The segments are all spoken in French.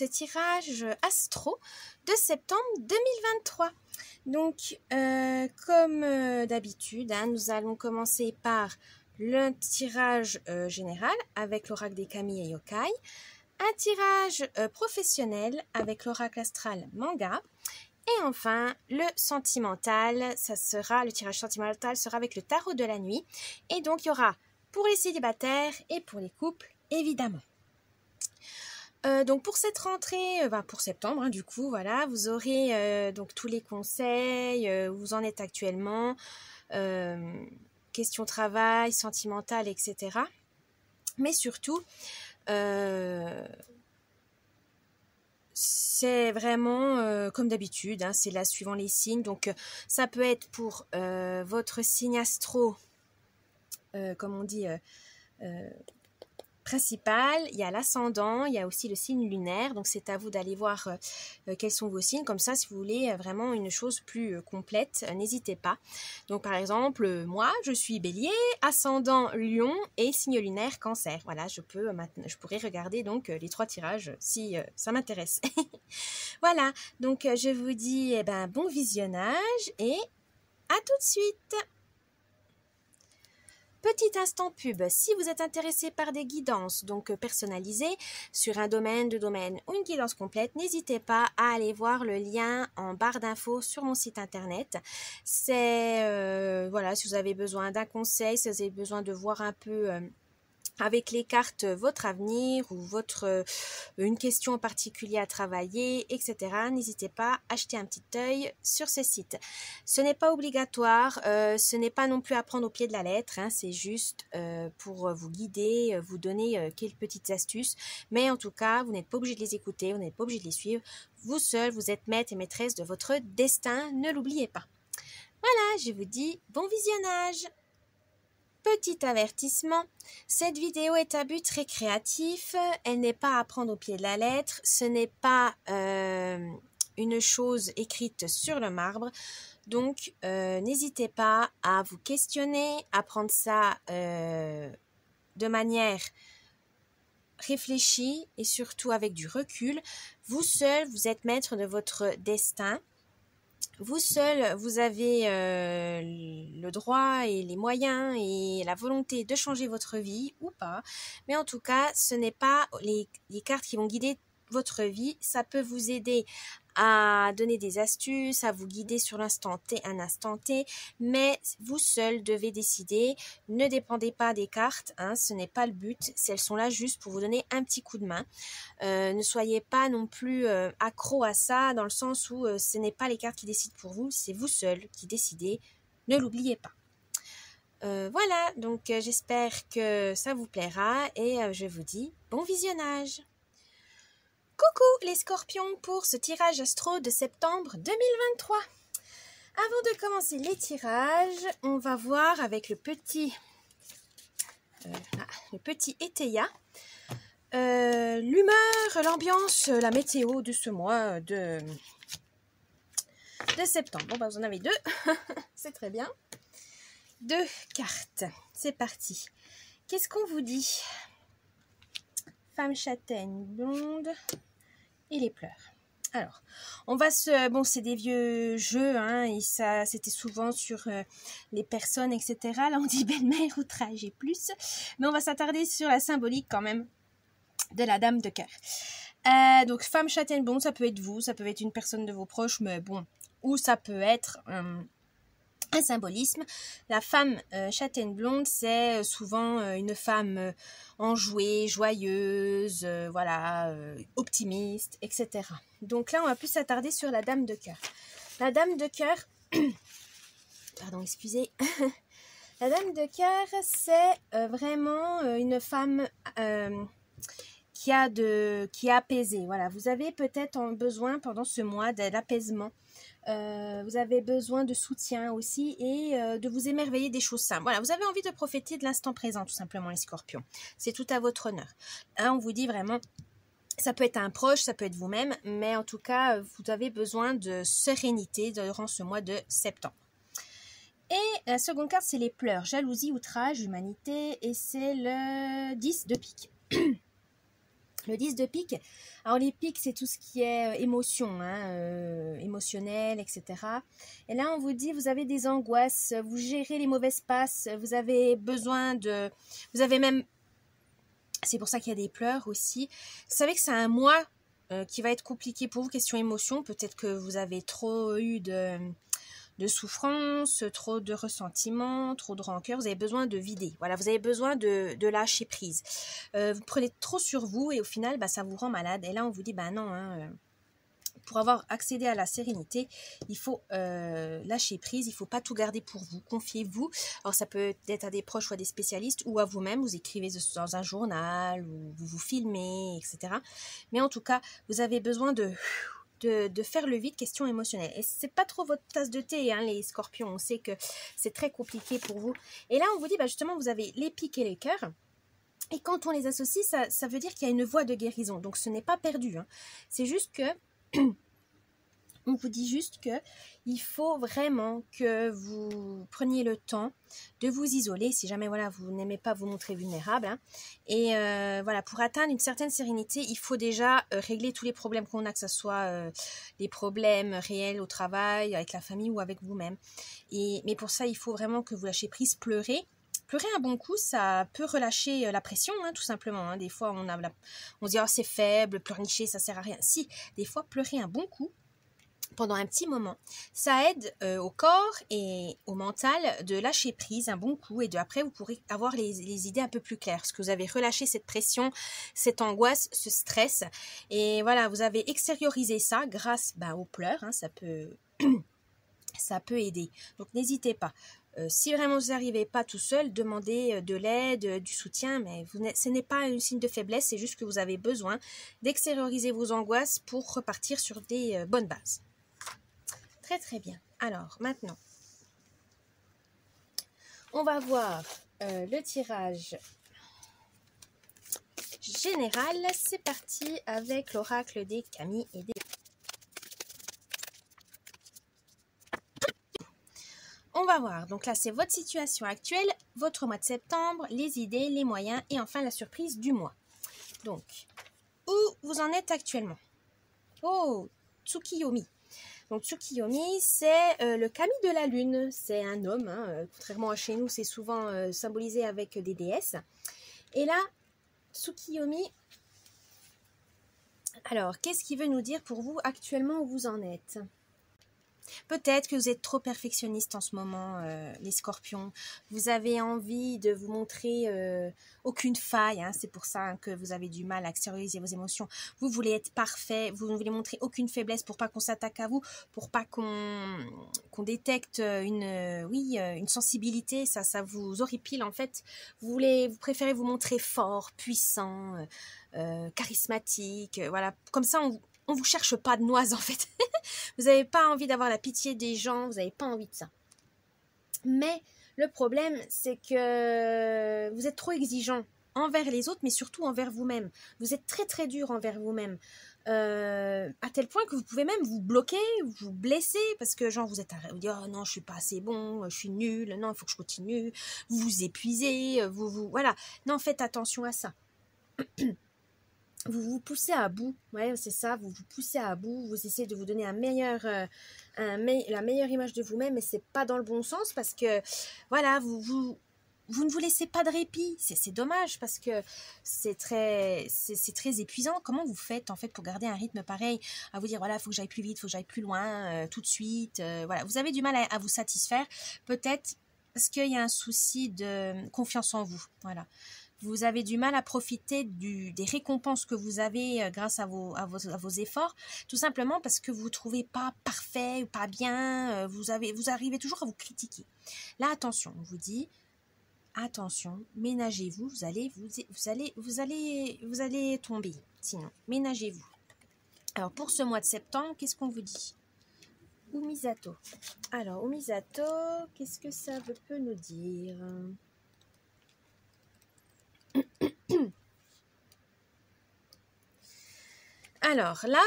ce tirage astro de septembre 2023. Donc, comme d'habitude, nous allons commencer par le tirage général avec l'oracle des kami et yokai, un tirage professionnel avec l'oracle astral manga, et enfin le sentimental, le tirage sentimental sera avec le tarot de la nuit, et donc il y aura pour les célibataires et pour les couples évidemment. Donc pour cette rentrée, pour septembre, du coup, voilà, vous aurez donc tous les conseils, où vous en êtes actuellement, questions travail, sentimentales, etc. Mais surtout, c'est vraiment comme d'habitude, c'est là suivant les signes. Donc ça peut être pour votre signe astro, comme on dit, principal, il y a l'ascendant, il y a aussi le signe lunaire, donc c'est à vous d'aller voir quels sont vos signes, comme ça si vous voulez vraiment une chose plus complète, n'hésitez pas. Donc par exemple, moi je suis bélier, ascendant lion et signe lunaire cancer, voilà, je pourrais regarder donc les 3 tirages si ça m'intéresse. Voilà, donc je vous dis bon visionnage et à tout de suite. Petit instant pub, si vous êtes intéressé par des guidances donc personnalisées sur un domaine, 2 domaines ou une guidance complète, n'hésitez pas à aller voir le lien en barre d'infos sur mon site internet. C'est voilà, si vous avez besoin d'un conseil, si vous avez besoin de voir un peu avec les cartes votre avenir ou une question en particulier à travailler, etc. N'hésitez pas à jeter un petit œil sur ce site. Ce n'est pas obligatoire, ce n'est pas non plus à prendre au pied de la lettre, c'est juste pour vous guider, vous donner quelques petites astuces, mais en tout cas, vous n'êtes pas obligé de les écouter, vous n'êtes pas obligé de les suivre. Vous seul, vous êtes maître et maîtresse de votre destin, ne l'oubliez pas. Voilà, je vous dis bon visionnage. Petit avertissement, cette vidéo est à but récréatif, elle n'est pas à prendre au pied de la lettre, ce n'est pas une chose écrite sur le marbre, donc n'hésitez pas à vous questionner, à prendre ça de manière réfléchie et surtout avec du recul. Vous seul, vous êtes maître de votre destin. Vous seul, vous avez le droit et les moyens et la volonté de changer votre vie ou pas. Mais en tout cas, ce n'est pas les cartes qui vont guider votre vie. Ça peut vous aider à donner des astuces, à vous guider sur l'instant T, un instant T, mais vous seul devez décider. Ne dépendez pas des cartes, ce n'est pas le but. Elles sont là juste pour vous donner un petit coup de main. Ne soyez pas non plus accro à ça, dans le sens où ce n'est pas les cartes qui décident pour vous, c'est vous seul qui décidez. Ne l'oubliez pas. Voilà, donc j'espère que ça vous plaira et je vous dis bon visionnage. Coucou les scorpions pour ce tirage astro de septembre 2023. Avant de commencer les tirages, on va voir avec le petit Eteia l'humeur, l'ambiance, la météo de ce mois de septembre. Bon, vous en avez 2, c'est très bien. 2 cartes, c'est parti. Qu'est-ce qu'on vous dit? Femme châtaigne, blonde et les pleurs. Alors, on va c'est des vieux jeux, et ça, c'était souvent sur les personnes, etc. Là, on dit belle-mère, outrage et plus. Mais on va s'attarder sur la symbolique quand même de la dame de cœur. Donc, femme châtaigne blonde, ça peut être vous, ça peut être une personne de vos proches, mais bon, ou ça peut être un symbolisme. La femme châtaigne blonde, c'est souvent une femme enjouée, joyeuse, optimiste, etc. Donc là, on va plus s'attarder sur la dame de cœur. La dame de cœur, pardon, excusez. La dame de cœur, c'est vraiment une femme qui est apaisée. Voilà, vous avez peut-être besoin pendant ce mois de l'apaisement. Vous avez besoin de soutien aussi et de vous émerveiller des choses simples. Voilà, vous avez envie de profiter de l'instant présent, tout simplement, les scorpions. C'est tout à votre honneur. On vous dit vraiment, ça peut être un proche, ça peut être vous-même, mais en tout cas, vous avez besoin de sérénité durant ce mois de septembre. Et la seconde carte, c'est les pleurs, jalousie, outrage, humanité, et c'est le 10 de pique. Le 10 de pique, alors les piques, c'est tout ce qui est émotion, émotionnel, etc. Et là, on vous dit, vous avez des angoisses, vous gérez les mauvaises passes, vous avez besoin de... Vous avez même... C'est pour ça qu'il y a des pleurs aussi. Vous savez que c'est un mois qui va être compliqué pour vous, question émotion. Peut-être que vous avez trop eu de souffrance, trop de ressentiment, trop de rancœur, vous avez besoin de vider. Voilà, vous avez besoin de lâcher prise. Vous prenez trop sur vous et au final, ça vous rend malade. Et là, on vous dit, non, pour avoir accédé à la sérénité, il faut lâcher prise, il ne faut pas tout garder pour vous, confiez-vous. Alors ça peut être à des proches ou à des spécialistes ou à vous-même, vous écrivez dans un journal ou vous vous filmez, etc. Mais en tout cas, vous avez besoin de faire le vide, question émotionnelle. Et c'est pas trop votre tasse de thé, les scorpions, on sait que c'est très compliqué pour vous. Et là, on vous dit, justement, vous avez les piques et les cœurs. Et quand on les associe, ça veut dire qu'il y a une voie de guérison. Donc, ce n'est pas perdu. C'est juste que... On vous dit juste que il faut vraiment que vous preniez le temps de vous isoler si jamais vous n'aimez pas vous montrer vulnérable. Et pour atteindre une certaine sérénité, il faut déjà régler tous les problèmes qu'on a, que ce soit des problèmes réels au travail, avec la famille ou avec vous-même. Mais pour ça, il faut vraiment que vous lâchez prise, pleurez. Pleurer un bon coup, ça peut relâcher la pression, tout simplement. Des fois, on se dit « oh, c'est faible, pleurnicher, ça sert à rien ». Si, des fois, pleurer un bon coup, pendant un petit moment, ça aide au corps et au mental de lâcher prise un bon coup et après vous pourrez avoir les idées un peu plus claires parce que vous avez relâché cette pression, cette angoisse, ce stress et voilà, vous avez extériorisé ça grâce aux pleurs, ça peut aider. Donc n'hésitez pas. Si vraiment vous n'arrivez pas tout seul, demandez de l'aide, du soutien, mais ce n'est pas un signe de faiblesse, c'est juste que vous avez besoin d'extérioriser vos angoisses pour repartir sur des bonnes bases. Très très bien. Alors maintenant, on va voir le tirage général. C'est parti avec l'oracle des Camille et des... On va voir. Donc là, c'est votre situation actuelle, votre mois de septembre, les idées, les moyens et enfin la surprise du mois. Donc, où vous en êtes actuellement? Oh, Tsukiyomi. Donc Tsukiyomi, c'est le kami de la lune. C'est un homme, contrairement à chez nous, c'est souvent symbolisé avec des déesses. Et là, Tsukiyomi, alors, qu'est-ce qu'il veut nous dire pour vous actuellement où vous en êtes? Peut-être que vous êtes trop perfectionniste en ce moment, les scorpions. Vous avez envie de vous montrer aucune faille. C'est pour ça que vous avez du mal à extérioriser vos émotions. Vous voulez être parfait. Vous ne voulez montrer aucune faiblesse pour pas qu'on s'attaque à vous, pour pas qu'on détecte une sensibilité. Ça vous horripile en fait. Vous préférez vous montrer fort, puissant, charismatique. Voilà. Comme ça, on vous cherche pas de noise en fait. Vous n'avez pas envie d'avoir la pitié des gens, vous n'avez pas envie de ça. Mais le problème, c'est que vous êtes trop exigeant envers les autres, mais surtout envers vous-même. Vous êtes très très dur envers vous-même. À tel point que vous pouvez même vous bloquer, vous blesser, parce que genre vous dites oh non, je suis pas assez bon, je suis nul, non, il faut que je continue. Vous vous épuisez, voilà. Non, faites attention à ça. Vous vous poussez à bout, ouais, c'est ça, vous vous poussez à bout, vous essayez de vous donner la meilleure image de vous-même, mais c'est pas dans le bon sens parce que, voilà, vous ne vous laissez pas de répit, c'est dommage parce que c'est très épuisant. Comment vous faites en fait pour garder un rythme pareil, à vous dire voilà, il faut que j'aille plus vite, il faut que j'aille plus loin, tout de suite, voilà, vous avez du mal à vous satisfaire, peut-être parce qu'il y a un souci de confiance en vous, voilà. Vous avez du mal à profiter des récompenses que vous avez grâce à vos efforts, tout simplement parce que vous ne vous trouvez pas parfait ou pas bien, vous arrivez toujours à vous critiquer. Là, attention, on vous dit, attention, ménagez-vous, vous allez tomber, sinon, ménagez-vous. Alors, pour ce mois de septembre, qu'est-ce qu'on vous dit? Umisato. Alors, Umisato, qu'est-ce que ça peut nous dire? Alors là,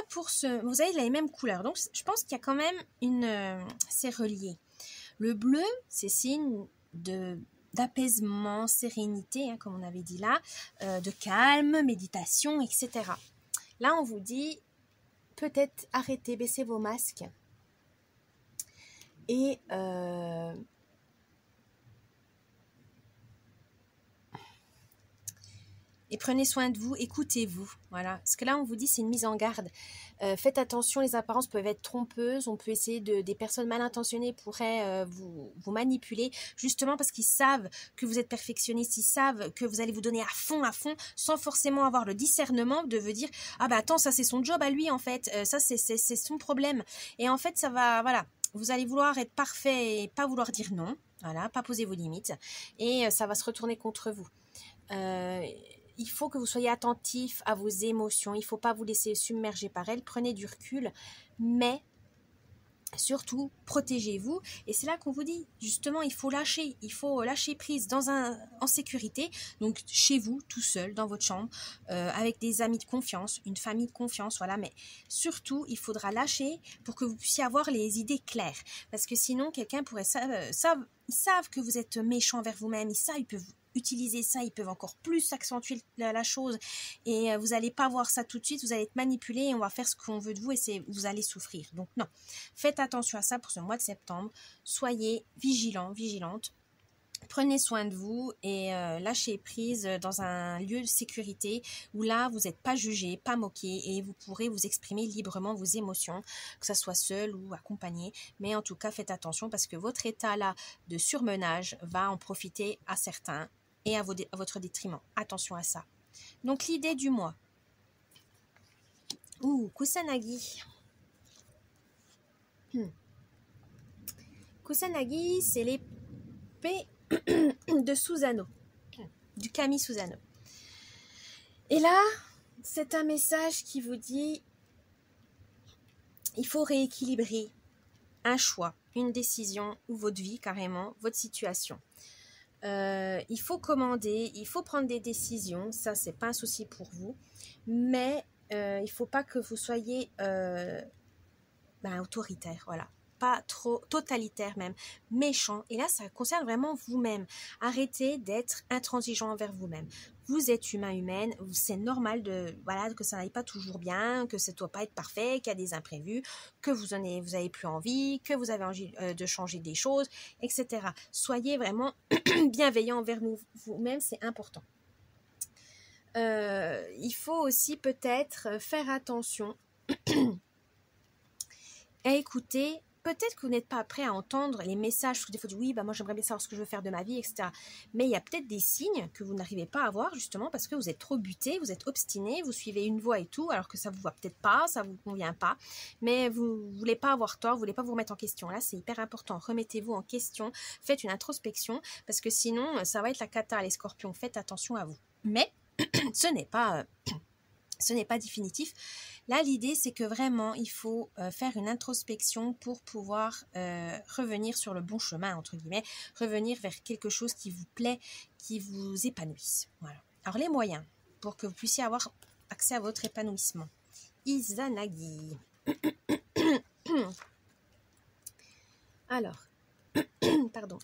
vous avez les mêmes couleurs, donc je pense qu'il y a quand même c'est relié. Le bleu, c'est signe de d'apaisement, sérénité, hein, comme on avait dit là, de calme, méditation, etc. Là, on vous dit peut-être arrêtez, baissez vos masques et prenez soin de vous, écoutez-vous. Voilà. Parce que là, on vous dit, c'est une mise en garde. Faites attention, les apparences peuvent être trompeuses. On peut essayer des personnes mal intentionnées pourraient vous manipuler, justement parce qu'ils savent que vous êtes perfectionniste, ils savent que vous allez vous donner à fond, sans forcément avoir le discernement de vous dire, ah bah attends, ça c'est son job à lui en fait, ça c'est son problème. Et en fait, ça va, voilà, vous allez vouloir être parfait et pas vouloir dire non. Voilà, pas poser vos limites. Et ça va se retourner contre vous. Il faut que vous soyez attentif à vos émotions. Il ne faut pas vous laisser submerger par elles. Prenez du recul, mais surtout, protégez-vous. Et c'est là qu'on vous dit, justement, il faut lâcher prise en sécurité, donc chez vous, tout seul, dans votre chambre, avec des amis de confiance, une famille de confiance, voilà. Mais surtout, il faudra lâcher pour que vous puissiez avoir les idées claires. Parce que sinon, quelqu'un pourrait... ils savent que vous êtes méchant envers vous-même, ils peuvent utiliser ça, ils peuvent encore plus accentuer la chose et vous n'allez pas voir ça tout de suite, vous allez être manipulé et on va faire ce qu'on veut de vous et vous allez souffrir. Donc non, faites attention à ça pour ce mois de septembre, soyez vigilants, vigilantes, prenez soin de vous et lâchez prise dans un lieu de sécurité où là vous n'êtes pas jugé, pas moqué et vous pourrez vous exprimer librement vos émotions, que ce soit seul ou accompagné. Mais en tout cas faites attention parce que votre état là de surmenage va en profiter à certains et à votre détriment. Attention à ça. Donc l'idée du mois. Kusanagi. Kusanagi, c'est l'épée de Susano, du kami Susano. Et là, c'est un message qui vous dit il faut rééquilibrer un choix, une décision ou votre vie carrément, votre situation. Il faut commander, il faut prendre des décisions, ça c'est pas un souci pour vous, mais il faut pas que vous soyez autoritaire, voilà, pas trop totalitaire même, méchant. Et là ça concerne vraiment vous-même. Arrêtez d'être intransigeant envers vous-même. Vous êtes humaine, c'est normal que ça n'aille pas toujours bien, que ça ne doit pas être parfait, qu'il y a des imprévus, que vous avez plus envie, que vous avez envie de changer des choses, etc. Soyez vraiment bienveillant envers vous-même, c'est important. Il faut aussi peut-être faire attention à écouter. Peut-être que vous n'êtes pas prêt à entendre les messages, parce que des fois, oui, moi j'aimerais bien savoir ce que je veux faire de ma vie, etc. Mais il y a peut-être des signes que vous n'arrivez pas à voir, justement, parce que vous êtes trop buté, vous êtes obstiné, vous suivez une voie et tout, alors que ça ne vous va peut-être pas, ça ne vous convient pas, mais vous ne voulez pas avoir tort, vous ne voulez pas vous remettre en question. Là, c'est hyper important. Remettez-vous en question, faites une introspection, parce que sinon, ça va être la cata, les scorpions. Faites attention à vous. Mais ce n'est pas définitif. Là, l'idée, c'est que vraiment, il faut faire une introspection pour pouvoir revenir sur le bon chemin, entre guillemets, revenir vers quelque chose qui vous plaît, qui vous épanouisse. Voilà. Alors, les moyens pour que vous puissiez avoir accès à votre épanouissement. Izanagi. Alors, pardon.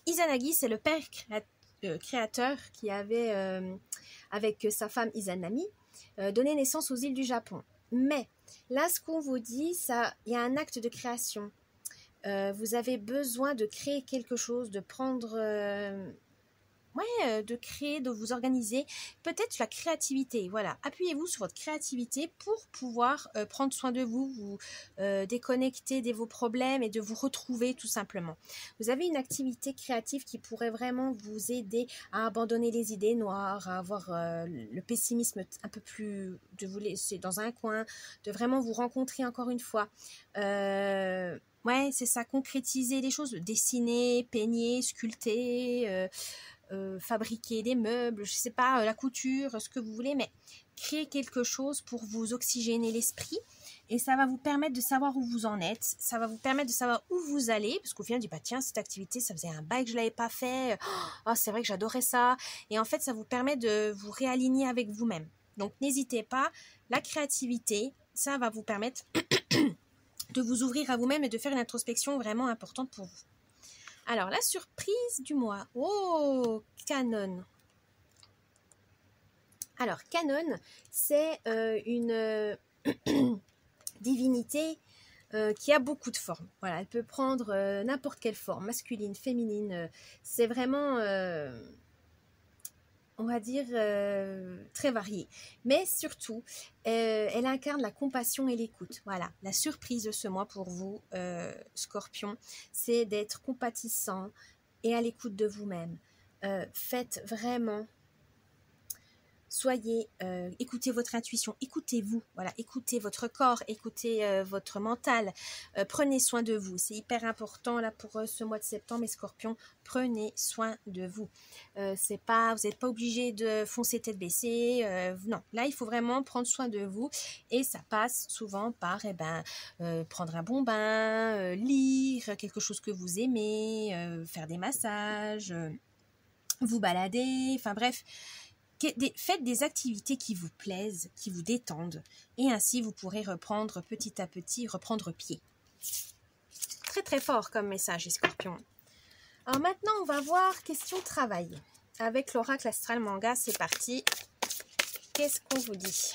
Izanagi, c'est le père créateur qui avait, avec sa femme Izanami, donné naissance aux îles du Japon. Mais là, ce qu'on vous dit, il y a un acte de création. Vous avez besoin de créer quelque chose, de prendre... de créer, de vous organiser, peut-être la créativité, voilà, appuyez-vous sur votre créativité pour pouvoir prendre soin de vous, vous déconnecter de vos problèmes et de vous retrouver tout simplement. Vous avez une activité créative qui pourrait vraiment vous aider à abandonner les idées noires, à avoir le pessimisme un peu plus, de vous laisser dans un coin, de vraiment vous rencontrer encore une fois. C'est ça, concrétiser les choses, dessiner, peigner, sculpter, fabriquer des meubles, je sais pas, la couture, ce que vous voulez, mais créer quelque chose pour vous oxygéner l'esprit et ça va vous permettre de savoir où vous en êtes, ça va vous permettre de savoir où vous allez, parce qu'au final, on dit, tiens, cette activité, ça faisait un bail que je l'avais pas fait, c'est vrai que j'adorais ça, et en fait, ça vous permet de vous réaligner avec vous-même. Donc, n'hésitez pas, la créativité, ça va vous permettre de vous ouvrir à vous-même et de faire une introspection vraiment importante pour vous. Alors, la surprise du mois. Oh, Canon. Alors, Canon, c'est une divinité qui a beaucoup de formes. Voilà, elle peut prendre n'importe quelle forme, masculine, féminine. C'est vraiment, on va dire, très varié. Mais surtout, elle incarne la compassion et l'écoute. Voilà, la surprise de ce mois pour vous, Scorpion, c'est d'être compatissant et à l'écoute de vous-même. Faites vraiment... écoutez votre intuition, écoutez-vous, voilà, écoutez votre corps, écoutez votre mental, prenez soin de vous, c'est hyper important là pour ce mois de septembre, les scorpions, prenez soin de vous. C'est pas, vous n'êtes pas obligé de foncer tête baissée, non, là il faut vraiment prendre soin de vous et ça passe souvent par prendre un bon bain, lire quelque chose que vous aimez, faire des massages, vous balader, enfin bref. Faites des activités qui vous plaisent, qui vous détendent, et ainsi vous pourrez reprendre petit à petit, reprendre pied. Très très fort comme message, les scorpions. Alors maintenant, on va voir question travail. Avec l'oracle astral manga, c'est parti. Qu'est-ce qu'on vous dit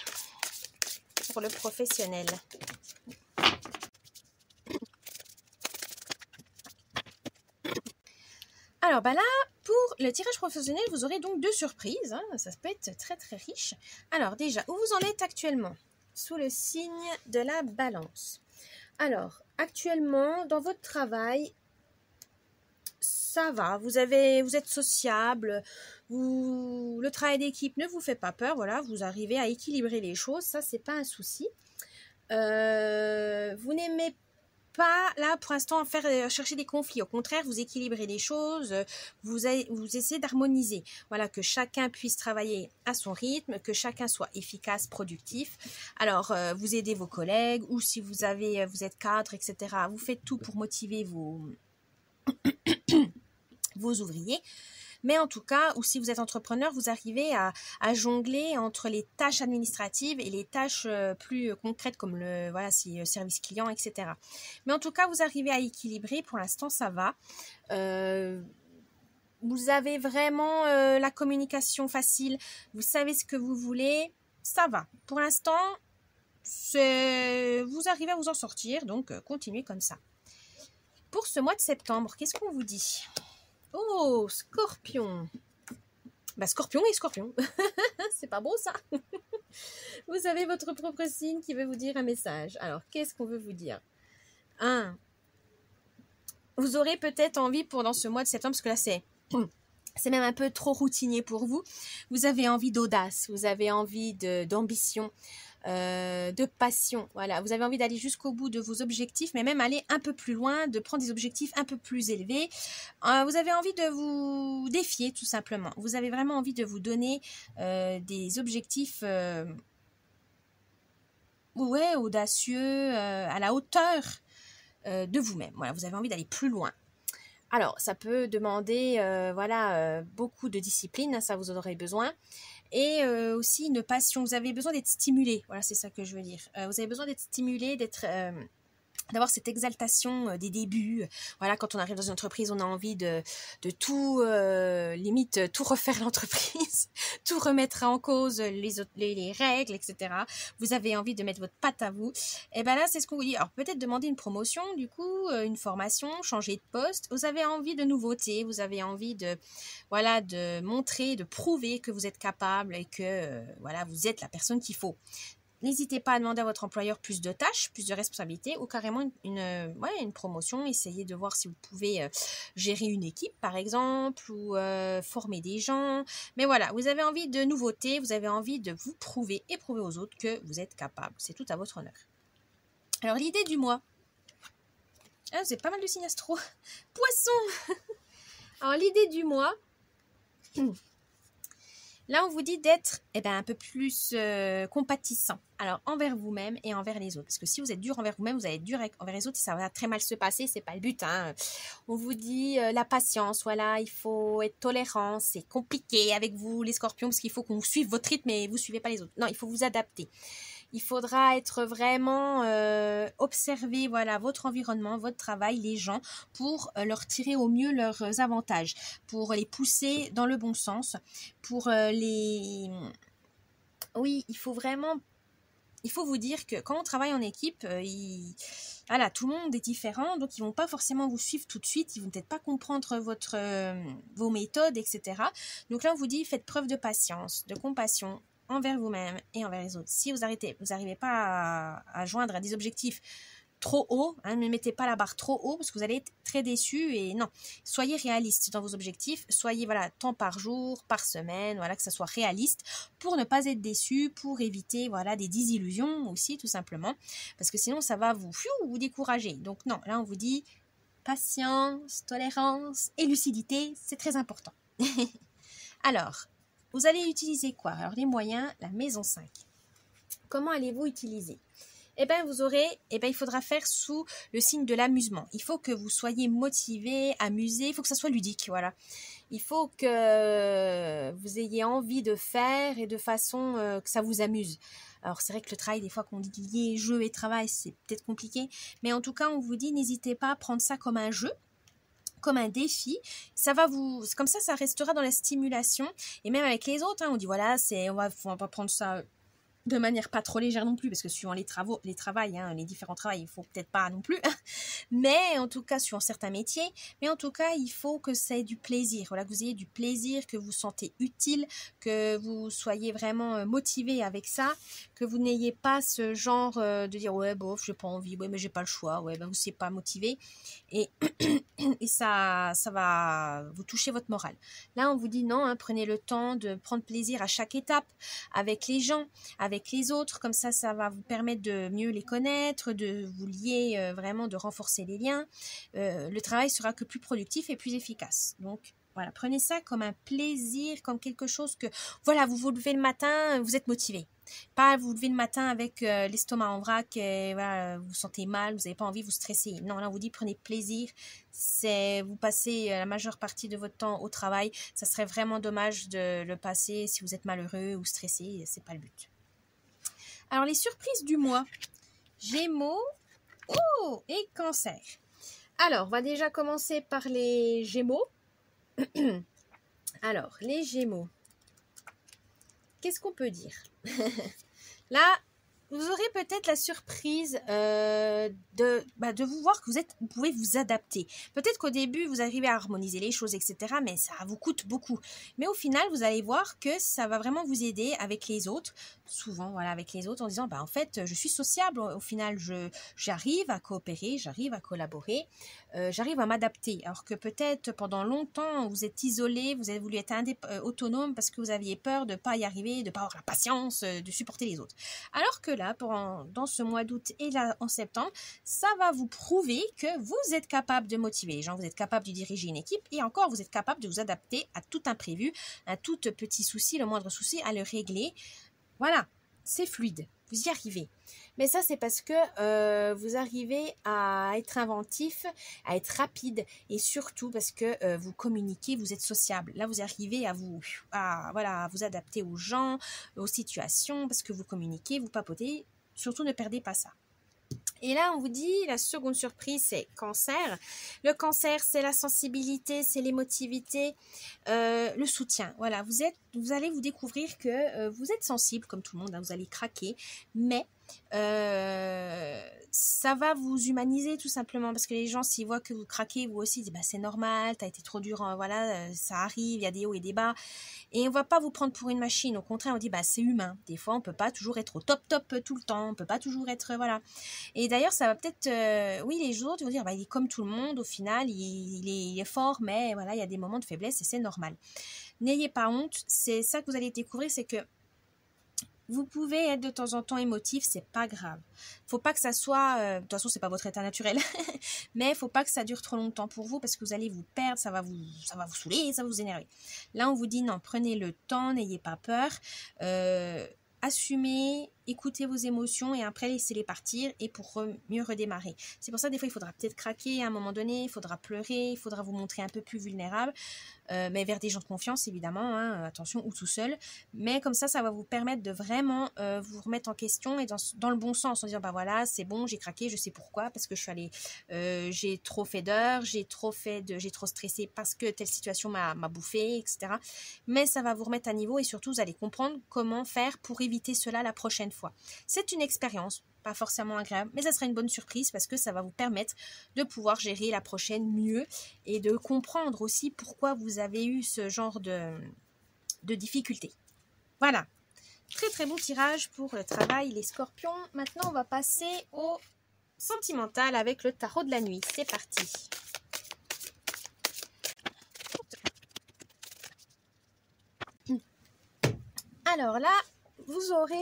pour le professionnel? Alors là, pour le tirage professionnel, vous aurez donc 2 surprises. Hein, ça peut être très très riche. Alors déjà, où vous en êtes actuellement? Sous le signe de la balance. Alors, actuellement, dans votre travail, ça va. Vous êtes sociable. Le travail d'équipe ne vous fait pas peur. Voilà, vous arrivez à équilibrer les choses. Ça, c'est pas un souci. Vous n'aimez pas là pour l'instant chercher des conflits. Au contraire, vous équilibrez les choses, vous essayez d'harmoniser. Voilà, que chacun puisse travailler à son rythme, que chacun soit efficace, productif. Alors, vous aidez vos collègues ou si vous êtes cadre, etc. Vous faites tout pour motiver vos ouvriers. Mais en tout cas, ou si vous êtes entrepreneur, vous arrivez à jongler entre les tâches administratives et les tâches plus concrètes comme service client, etc. Mais en tout cas, vous arrivez à équilibrer. Pour l'instant, ça va. Vous avez vraiment la communication facile. Vous savez ce que vous voulez. Ça va. Pour l'instant, vous arrivez à vous en sortir. Donc, continuez comme ça. Pour ce mois de septembre, qu'est-ce qu'on vous dit ? Oh, Scorpion. Scorpion et Scorpion. C'est pas beau ça. Vous avez votre propre signe qui veut vous dire un message. Alors, qu'est-ce qu'on veut vous dire? Vous aurez peut-être envie pendant ce mois de septembre, parce que là c'est même un peu trop routinier pour vous. Vous avez envie d'audace, vous avez envie d'ambition, de passion. Voilà, vous avez envie d'aller jusqu'au bout de vos objectifs, mais même aller un peu plus loin, de prendre des objectifs un peu plus élevés. Vous avez envie de vous défier, tout simplement. Vous avez vraiment envie de vous donner des objectifs audacieux, à la hauteur de vous-même. Voilà, vous avez envie d'aller plus loin. Alors, ça peut demander beaucoup de discipline, ça vous en aurez besoin. Et aussi une passion, vous avez besoin d'être stimulé. Voilà, c'est ça que je veux dire. Vous avez besoin d'être stimulé, d'avoir cette exaltation des débuts. Voilà, quand on arrive dans une entreprise, on a envie de tout, limite, tout refaire l'entreprise, tout remettre en cause, les règles, etc. Vous avez envie de mettre votre patte à vous. Et bien là, c'est ce qu'on vous dit. Alors, peut-être demander une promotion, du coup, une formation, changer de poste. Vous avez envie de nouveautés, vous avez envie de montrer, de prouver que vous êtes capable et que, vous êtes la personne qu'il faut. N'hésitez pas à demander à votre employeur plus de tâches, plus de responsabilités ou carrément une promotion. Essayez de voir si vous pouvez gérer une équipe, par exemple, ou former des gens. Mais voilà, vous avez envie de nouveautés, vous avez envie de vous prouver et prouver aux autres que vous êtes capable. C'est tout à votre honneur. Alors, l'idée du mois. C'est pas mal de signes astro. Poisson. Alors, l'idée du mois... Là, on vous dit d'être un peu plus compatissant. Alors, envers vous-même et envers les autres. Parce que si vous êtes dur envers vous-même, vous allez être dur envers les autres et ça va très mal se passer. C'est pas le but. Hein. On vous dit la patience. Voilà, il faut être tolérant. C'est compliqué avec vous, les scorpions, parce qu'il faut qu'on suive votre rythme et vous ne suivez pas les autres. Non, il faut vous adapter. Il faudra être vraiment observer voilà, votre environnement, votre travail, les gens, pour leur tirer au mieux leurs avantages, pour les pousser dans le bon sens, pour les... Oui, il faut vous dire que quand on travaille en équipe, voilà, tout le monde est différent, donc ils vont pas forcément vous suivre tout de suite, ils vont peut-être pas comprendre vos méthodes, etc. Donc là, on vous dit, faites preuve de patience, de compassion envers vous-même et envers les autres. Si vous n'arrivez pas à joindre à des objectifs trop haut, hein, ne mettez pas la barre trop haut parce que vous allez être très déçu et non, soyez réaliste dans vos objectifs, soyez voilà, temps par jour, par semaine, voilà, que ça soit réaliste pour ne pas être déçu, pour éviter voilà, des désillusions aussi tout simplement, parce que sinon ça va vous décourager. Donc non, là on vous dit patience, tolérance et lucidité, c'est très important. Alors, vous allez utiliser quoi? Alors les moyens, la maison 5. Comment allez-vous utiliser? Eh bien, il faudra faire sous le signe de l'amusement. Il faut que vous soyez motivé, amusé, il faut que ça soit ludique, voilà. Il faut que vous ayez envie de faire et de façon que ça vous amuse. Alors, c'est vrai que le travail, des fois qu'on dit lier jeu et travail, c'est peut-être compliqué. Mais en tout cas, on vous dit, n'hésitez pas à prendre ça comme un jeu, comme un défi, comme ça restera dans la stimulation et même avec les autres, hein, on dit voilà, on va prendre ça de manière pas trop légère non plus, parce que suivant les différents travails, il faut peut-être pas non plus, mais en tout cas, suivant certains métiers, mais en tout cas, il faut que ça ait du plaisir, voilà, que vous ayez du plaisir, que vous vous sentez utile, que vous soyez vraiment motivé avec ça, que vous n'ayez pas ce genre de dire, ouais, bof, j'ai pas envie, ouais, mais j'ai pas le choix, ouais, ben vous n'êtes pas motivé, et, et ça va vous toucher votre morale. Là, on vous dit non, hein, prenez le temps de prendre plaisir à chaque étape, avec les gens, avec les autres, comme ça va vous permettre de mieux les connaître, de vous lier vraiment, de renforcer les liens. Le travail sera que plus productif et plus efficace. Donc voilà, prenez ça comme un plaisir, comme quelque chose que, voilà, vous vous levez le matin, vous êtes motivé. Pas vous levez le matin avec l'estomac en vrac, et, voilà, vous vous sentez mal, vous n'avez pas envie, vous stressez. Non, là on vous dit prenez plaisir, vous passez la majeure partie de votre temps au travail, ça serait vraiment dommage de le passer si vous êtes malheureux ou stressé, c'est pas le but. Alors, les surprises du mois. Gémeaux, et Cancer. Alors, on va déjà commencer par les Gémeaux. Alors, les Gémeaux. Qu'est-ce qu'on peut dire? Là, vous aurez peut-être la surprise de vous voir que vous pouvez vous adapter. Peut-être qu'au début, vous arrivez à harmoniser les choses, etc. Mais ça vous coûte beaucoup. Mais au final, vous allez voir que ça va vraiment vous aider avec les autres. Souvent, voilà, avec les autres, en disant, en fait, je suis sociable. Au final, j'arrive à coopérer, j'arrive à collaborer, j'arrive à m'adapter. Alors que peut-être pendant longtemps, vous êtes isolé, vous avez voulu être autonome parce que vous aviez peur de ne pas y arriver, de ne pas avoir la patience de supporter les autres. Alors que là, dans ce mois d'août et là en septembre, ça va vous prouver que vous êtes capable de motiver les gens, vous êtes capable de diriger une équipe et encore, vous êtes capable de vous adapter à tout imprévu, à tout petit souci, le moindre souci, à le régler. Voilà, c'est fluide, vous y arrivez. Mais ça, c'est parce que vous arrivez à être inventif, à être rapide et surtout parce que vous communiquez, vous êtes sociable. Là, vous arrivez à vous adapter aux gens, aux situations parce que vous communiquez, vous papotez. Surtout, ne perdez pas ça. Et là, on vous dit, la seconde surprise, c'est Cancer. Le Cancer, c'est la sensibilité, c'est l'émotivité, le soutien. Voilà, vous allez vous découvrir que vous êtes sensible, comme tout le monde, hein, vous allez craquer, mais ça va vous humaniser tout simplement, parce que les gens, s'ils voient que vous craquez, vous aussi, disent, c'est normal, t'as été trop dur, ça arrive, il y a des hauts et des bas. Et on va pas vous prendre pour une machine. Au contraire, on dit, c'est humain. Des fois, on peut pas toujours être au top tout le temps. On peut pas toujours être, voilà. Et d'ailleurs, ça va peut-être, les autres vont dire, il est comme tout le monde. Au final, il est fort, mais voilà, il y a des moments de faiblesse et c'est normal. N'ayez pas honte. C'est ça que vous allez découvrir, c'est que vous pouvez être de temps en temps émotif, c'est pas grave. Faut pas que ça soit, de toute façon c'est pas votre état naturel, mais faut pas que ça dure trop longtemps pour vous parce que vous allez vous perdre, ça va vous saouler, ça va vous énerver. Là on vous dit non, prenez le temps, n'ayez pas peur, assumez écouter vos émotions et après laisser-les partir et pour mieux redémarrer. C'est pour ça des fois il faudra peut-être craquer à un moment donné, il faudra pleurer, il faudra vous montrer un peu plus vulnérable, mais vers des gens de confiance évidemment, hein, attention, ou tout seul. Mais comme ça va vous permettre de vraiment vous remettre en question et dans le bon sens, en disant bah voilà, c'est bon, j'ai craqué, je sais pourquoi, parce que je suis allée, j'ai trop fait d'heures, j'ai trop stressé parce que telle situation m'a bouffé, etc. Mais ça va vous remettre à niveau et surtout vous allez comprendre comment faire pour éviter cela la prochaine fois. C'est une expérience, pas forcément agréable, mais ça sera une bonne surprise parce que ça va vous permettre de pouvoir gérer la prochaine mieux et de comprendre aussi pourquoi vous avez eu ce genre de difficultés. Voilà, très très bon tirage pour le travail les scorpions. Maintenant on va passer au sentimental avec le tarot de la nuit. C'est parti. Alors là, vous aurez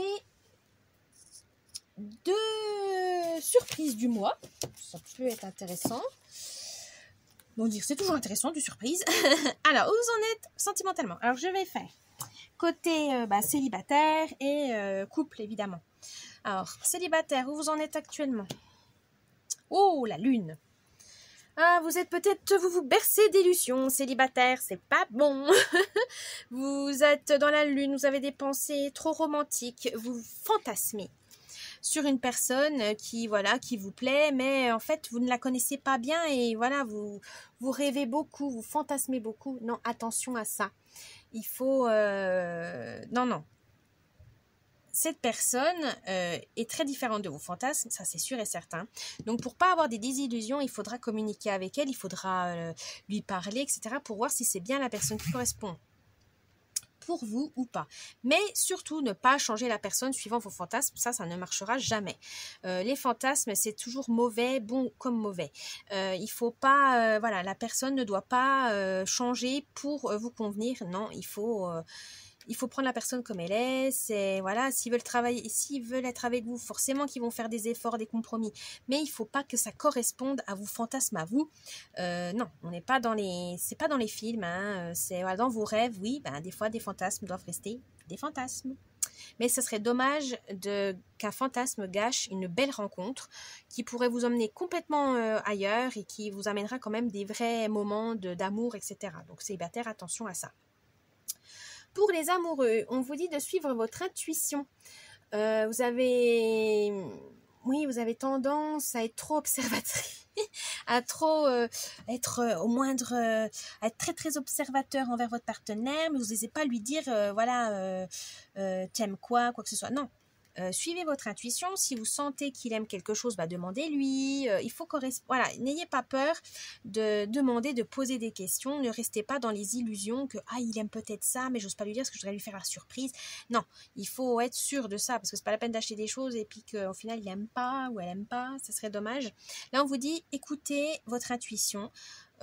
2 surprises du mois. Ça peut être intéressant. Bon, dire c'est toujours intéressant, du surprise. Alors, où vous en êtes sentimentalement? Alors, je vais faire côté célibataire et couple, évidemment. Alors, célibataire, où vous en êtes actuellement? Oh, la lune. Ah, vous êtes peut-être, vous vous bercez d'illusions, célibataire, c'est pas bon. Vous êtes dans la lune, vous avez des pensées trop romantiques, vous fantasmez sur une personne qui vous plaît, mais en fait vous ne la connaissez pas bien et voilà, vous rêvez beaucoup, vous fantasmez beaucoup. Non, attention à ça. Il faut non. Cette personne est très différente de vos fantasmes, ça c'est sûr et certain. Donc pour pas avoir des désillusions, il faudra communiquer avec elle, il faudra lui parler, etc. pour voir si c'est bien la personne qui correspond pour vous ou pas. Mais surtout, ne pas changer la personne suivant vos fantasmes, ça ne marchera jamais. Les fantasmes, c'est toujours mauvais, bon comme mauvais. Il faut pas, la personne ne doit pas changer pour vous convenir. Non, il faut prendre la personne comme elle est. C'est voilà, s'ils veulent être avec vous, forcément qu'ils vont faire des efforts, des compromis. Mais il faut pas que ça corresponde à vos fantasmes à vous. Non, on n'est pas c'est pas dans les films. Hein, c'est dans vos rêves, oui. Des fois, des fantasmes doivent rester des fantasmes. Mais ce serait dommage qu'un fantasme gâche une belle rencontre qui pourrait vous emmener complètement ailleurs et qui vous amènera quand même des vrais moments d'amour, etc. Donc célibataire, attention à ça. Pour les amoureux, on vous dit de suivre votre intuition. Vous avez tendance à être trop observatrice, à trop être très très observateur envers votre partenaire, mais vous n'osez pas lui dire t'aimes quoi que ce soit. Non. Suivez votre intuition. Si vous sentez qu'il aime quelque chose, demandez-lui. Il faut n'ayez pas peur de demander, de poser des questions. Ne restez pas dans les illusions que il aime peut-être ça, mais j'ose pas lui dire parce que je voudrais lui faire la surprise. Non, il faut être sûr de ça parce que c'est pas la peine d'acheter des choses et puis qu'au final il aime pas ou elle aime pas, ça serait dommage. Là on vous dit écoutez votre intuition.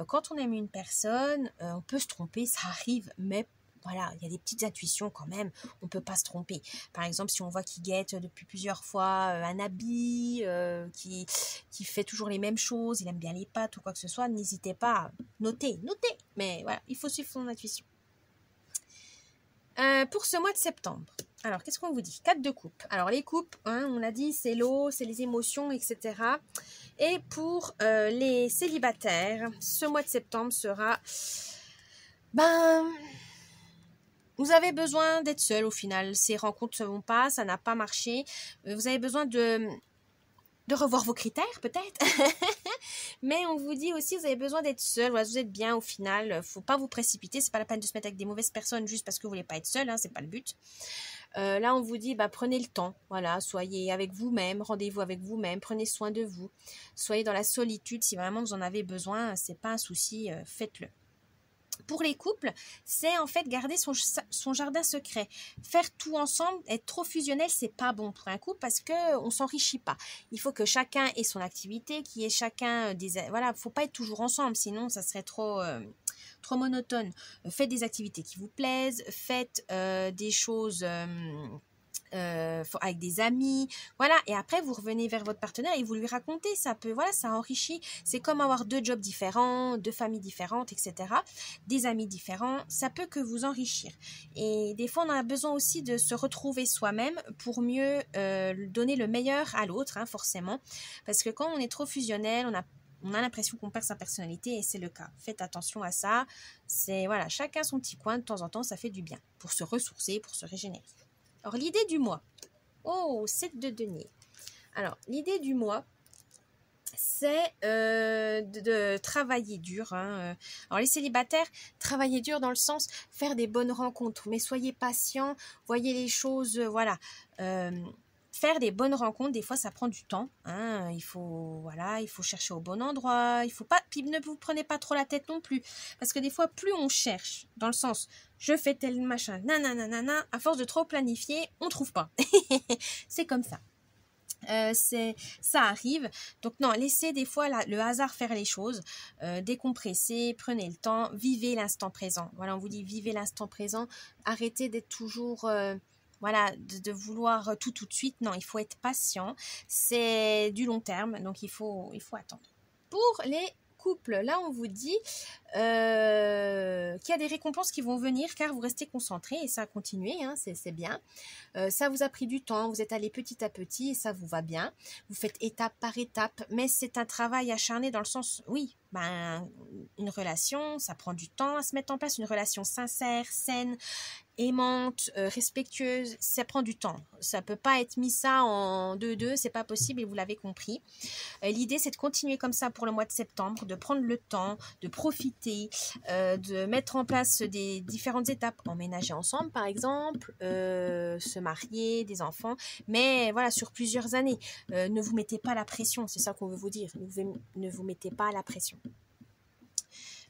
Quand on aime une personne, on peut se tromper, ça arrive, mais voilà, il y a des petites intuitions quand même, on ne peut pas se tromper. Par exemple, si on voit qu'il guette depuis plusieurs fois un habit, qui fait toujours les mêmes choses, il aime bien les pâtes ou quoi que ce soit, n'hésitez pas à noter. Mais voilà, il faut suivre son intuition. Pour ce mois de septembre, alors qu'est-ce qu'on vous dit? 4 de coupe. Alors les coupes, on l'a dit, c'est l'eau, c'est les émotions, etc. Et pour les célibataires, ce mois de septembre sera... vous avez besoin d'être seul au final. Ces rencontres ne vont pas, ça n'a pas marché. Vous avez besoin de revoir vos critères peut-être. Mais on vous dit aussi, vous avez besoin d'être seul. Voilà, vous êtes bien au final. Il ne faut pas vous précipiter. C'est pas la peine de se mettre avec des mauvaises personnes juste parce que vous voulez pas être seul. C'est pas le but. Là, on vous dit, prenez le temps. Voilà, soyez avec vous-même, rendez-vous avec vous-même, prenez soin de vous. Soyez dans la solitude. Si vraiment vous en avez besoin, c'est pas un souci, faites-le. Pour les couples, c'est en fait garder son jardin secret. Faire tout ensemble, être trop fusionnel, c'est pas bon pour un couple parce qu'on s'enrichit pas. Il faut que chacun ait son activité, qu'il y ait chacun faut pas être toujours ensemble, sinon ça serait trop monotone. Faites des activités qui vous plaisent, faites des choses avec des amis, voilà, et après vous revenez vers votre partenaire et vous lui racontez, ça peut, voilà, ça enrichit, c'est comme avoir 2 jobs différents, 2 familles différentes, etc., des amis différents, ça peut que vous enrichir, et des fois on a besoin aussi de se retrouver soi-même pour mieux donner le meilleur à l'autre, hein, forcément, parce que quand on est trop fusionnel, on a l'impression qu'on perd sa personnalité, et c'est le cas. Faites attention à ça, c'est, voilà, chacun son petit coin, de temps en temps, ça fait du bien, pour se ressourcer, pour se régénérer. Alors, l'idée du mois. Oh, 7 de denier. Alors, l'idée du mois, c'est de travailler dur. Hein. Alors, les célibataires, travailler dur dans le sens faire des bonnes rencontres. Mais soyez patients, voyez les choses, voilà. Faire des bonnes rencontres, des fois, ça prend du temps. Hein. Il faut chercher au bon endroit. Il faut pas, puis ne vous prenez pas trop la tête non plus. Parce que des fois, plus on cherche, dans le sens, je fais tel machin, nanana, à force de trop planifier, on trouve pas. C'est comme ça. Ça arrive. Donc non, laissez des fois le hasard faire les choses. Décompressez, prenez le temps, vivez l'instant présent. Voilà, on vous dit vivez l'instant présent. Arrêtez d'être toujours... voilà, de vouloir tout de suite. Non, il faut être patient. C'est du long terme, donc il faut attendre. Pour les couples, là on vous dit qu'il y a des récompenses qui vont venir car vous restez concentré et ça a continué, hein, c'est bien. Ça vous a pris du temps, vous êtes allé petit à petit et ça vous va bien. Vous faites étape par étape, mais c'est un travail acharné dans le sens, oui, une relation, ça prend du temps à se mettre en place, une relation sincère, saine, aimante, respectueuse, ça prend du temps. Ça peut pas être mis ça en 2-2, c'est pas possible et vous l'avez compris. L'idée, c'est de continuer comme ça pour le mois de septembre, de prendre le temps, de profiter, de mettre en place des différentes étapes, emménager ensemble par exemple, se marier, des enfants, mais voilà, sur plusieurs années. Ne vous mettez pas la pression, c'est ça qu'on veut vous dire, ne vous mettez pas la pression.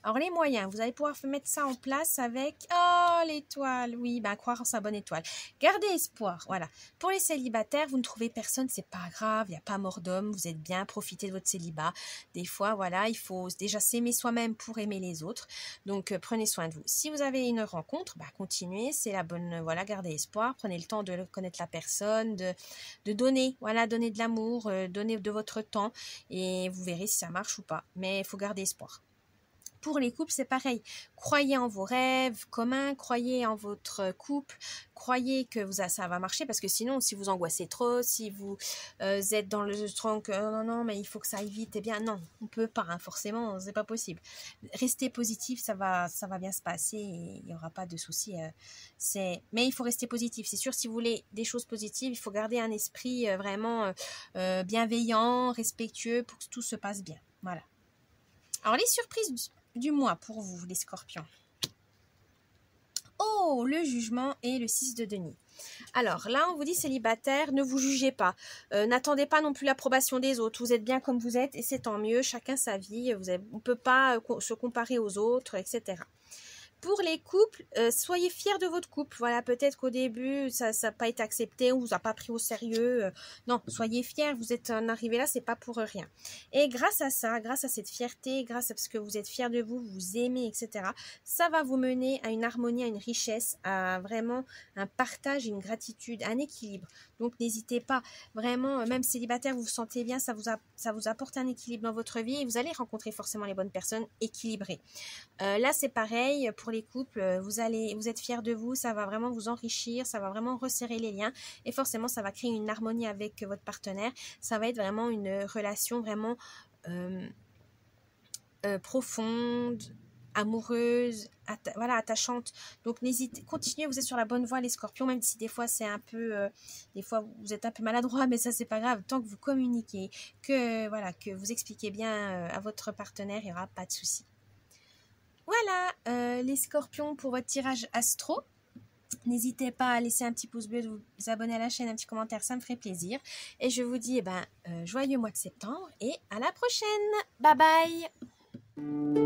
Alors, les moyens, vous allez pouvoir mettre ça en place avec, oh, l'étoile, oui, croire en sa bonne étoile. Gardez espoir, voilà. Pour les célibataires, vous ne trouvez personne, c'est pas grave, il n'y a pas mort d'homme, vous êtes bien, profitez de votre célibat. Des fois, voilà, il faut déjà s'aimer soi-même pour aimer les autres. Donc, prenez soin de vous. Si vous avez une rencontre, continuez, c'est la bonne, voilà, gardez espoir, prenez le temps de connaître la personne, de donner, voilà, donner de l'amour, donner de votre temps, et vous verrez si ça marche ou pas. Mais il faut garder espoir. Pour les couples, c'est pareil. Croyez en vos rêves communs, croyez en votre couple, croyez que ça va marcher parce que sinon, si vous angoissez trop, si vous êtes dans le tronc que non, mais il faut que ça aille vite, eh bien non, on ne peut pas, hein, forcément, c'est pas possible. Restez positif, ça va bien se passer et il n'y aura pas de soucis. Mais il faut rester positif. C'est sûr, si vous voulez des choses positives, il faut garder un esprit vraiment bienveillant, respectueux pour que tout se passe bien. Voilà. Alors, les surprises du mois pour vous, les scorpions. Oh, le jugement et le 6 de denier. Alors là, on vous dit célibataire, ne vous jugez pas. N'attendez pas non plus l'approbation des autres. Vous êtes bien comme vous êtes et c'est tant mieux. Chacun sa vie. On ne peut pas se comparer aux autres, etc. Pour les couples, soyez fiers de votre couple. Voilà, peut-être qu'au début, ça n'a pas été accepté, on vous a pas pris au sérieux. Non, soyez fiers, vous êtes arrivé là, c'est pas pour rien. Et grâce à ça, grâce à cette fierté, grâce à ce que vous êtes fiers de vous, vous aimez, etc., ça va vous mener à une harmonie, à une richesse, à vraiment un partage, une gratitude, un équilibre. Donc, n'hésitez pas. Vraiment, même célibataire, vous vous sentez bien, ça vous apporte un équilibre dans votre vie et vous allez rencontrer forcément les bonnes personnes équilibrées. Là, c'est pareil pour les couples. Vous êtes fiers de vous, ça va vraiment vous enrichir, ça va vraiment resserrer les liens et forcément, ça va créer une harmonie avec votre partenaire. Ça va être vraiment une relation vraiment profonde, amoureuse, attachante. Donc continuez, vous êtes sur la bonne voie les scorpions, même si des fois c'est un peu des fois vous êtes un peu maladroit, mais ça c'est pas grave, tant que vous communiquez, que vous expliquez bien à votre partenaire, il n'y aura pas de souci. Voilà les scorpions pour votre tirage astro. N'hésitez pas à laisser un petit pouce bleu, de vous abonner à la chaîne, un petit commentaire, ça me ferait plaisir. Et je vous dis joyeux mois de septembre et à la prochaine. Bye bye.